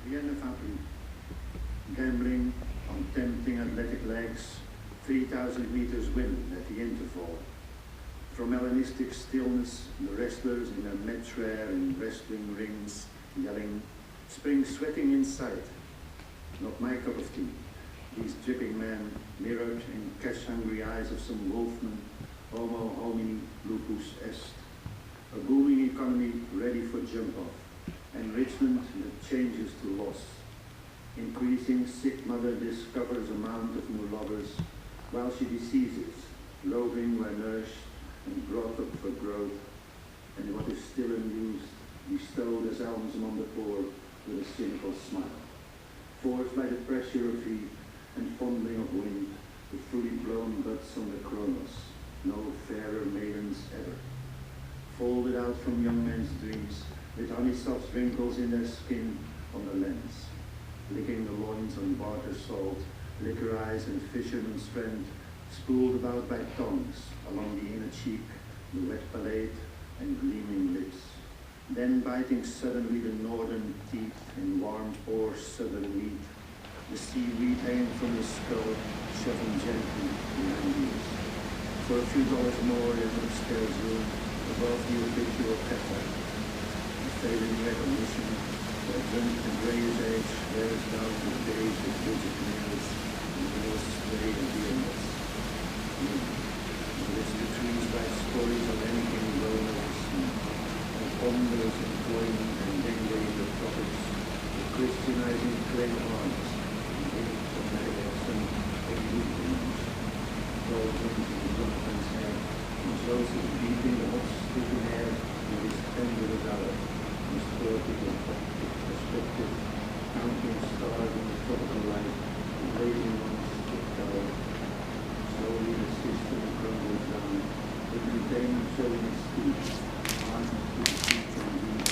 Rien ne va plus. Gambling on tempting athletic legs, 3,000 meters wind at the interval. From Hellenistic stillness, the wrestlers in their metre and wrestling rings, yelling, spring sweating inside. Not my cup of tea. These dripping men, mirrored in cash-hungry eyes of some wolfman, homo homini lupus est. A booming economy ready for jump-off. Enrichment that changes to loss. Increasing sick mother discovers a mound of new lovers, while she diseases, loathing where nourished and brought up for growth, and what is still unused, bestowed as alms among the poor with a cynical smile. Forced by the pressure of heat and fondling of wind, the fully blown buds on the chronos, no fairer maidens ever. Folded out from young men's dreams, with honeysoft wrinkles in their skin on the lens, licking the loins on barter salt, liquor eyes and fisherman's friend, spooled about by tongues along the inner cheek, the wet palate and gleaming lips. Then biting suddenly the northern teeth in warm pore southern meat, the seaweed hanging from the skull, shoving gently behind ears. For a few dollars more in an upstairs room, above the habitual cafe. The failing recognition, where drunk and grayish age wears down the days with rigid nails, and nails spray and vehemence. Amidst the trees write stories of anything blown over sea, and ponderous employment and dengue in the tropics, the Christianizing clay arms, and hate of Madagascar, of Boehm, gold rings in Jonathan's hair, and Joseph beating the hot sticky hair with his pendulous hour, distorted and perspective, counting stars in the tropical light, blazing on his stick tower. Slowly the system crumbles down, with the container showing its teeth, arms to the feet and deep,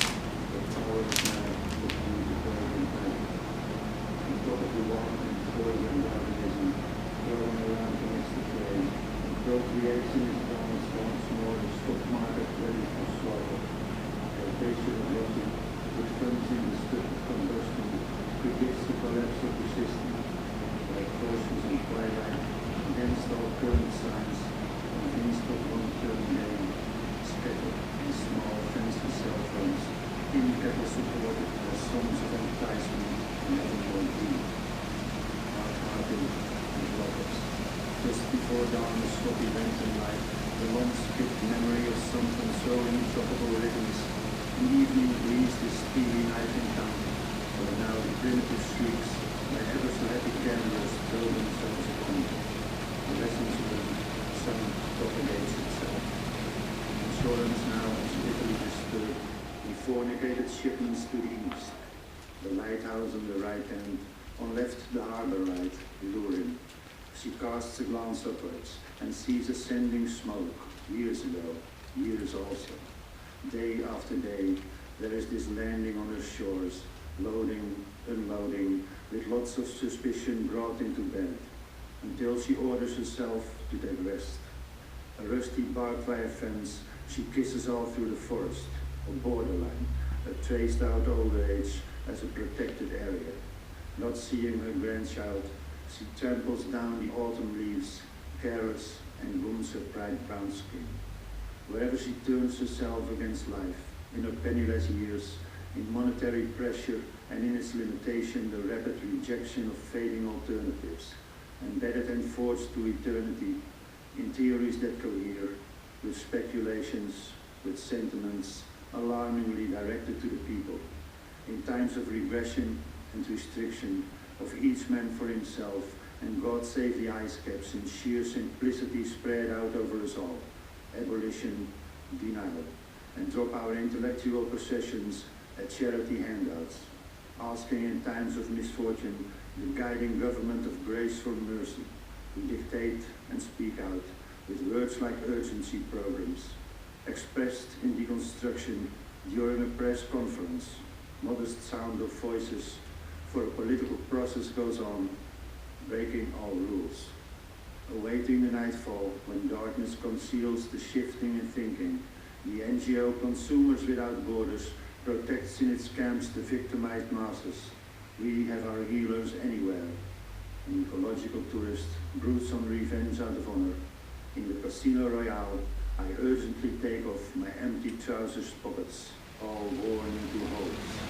the power of man looking to break and break. On top of the wall and poison Darwinism, growing around against the flame, appropriation is balanced once more the stock market ready for slaughter. Rotation of logic, which comes in the strip of combustion, predicts the collapse of the system, like forces in twilight, against all current signs, convinced of long-term gain, scattered in small fancy cell phones, in-kettle supported by songs of enticement and evermore deep. Hard-hearted and lovers. Just before dawn, a sloppy lantern light, the long-skipped memory of some consoling tropical rhythms, the evening breeze, the steely night in town, where now the primitive shrieks, by ever so happy gamblers, throw themselves upon it. The lessons learned, sun propagates itself. Insurance now is bitterly disturbed, in fornicated shipments to the east. The lighthouse on the right hand, on left the harbour right, luring. She casts a glance upwards and sees ascending smoke, years ago, years also. Day after day, there is this landing on her shores, loading, unloading, with lots of suspicion brought into bed, until she orders herself to take rest. A rusty barbed wire fence, she kisses all through the forest, a borderline, a traced out old age as a protected area. Not seeing her grandchild, she tramples down the autumn leaves, careless, and wounds her bright brown skin. Wherever she turns herself against life, in her penniless years, in monetary pressure and in its limitation, the rapid rejection of fading alternatives, embedded and forged to eternity, in theories that cohere, with speculations, with sentiments alarmingly directed to the people, in times of regression and restriction, of each man for himself, and God save the ice caps in sheer simplicity spread out over us all. Abolition, denial, and drop our intellectual possessions at charity handouts, asking in times of misfortune the guiding government of graceful mercy to dictate and speak out with words like urgency programs, expressed in deconstruction during a press conference, modest sound of voices, for a political process goes on, breaking all rules. Awaiting the nightfall, when darkness conceals the shifting in thinking, the NGO Consumers Without Borders protects in its camps the victimized masses, We have our healers anywhere. An ecological tourist broods on revenge out of honor. In the Casino Royale, I urgently take off my empty trousers pockets, all worn into holes.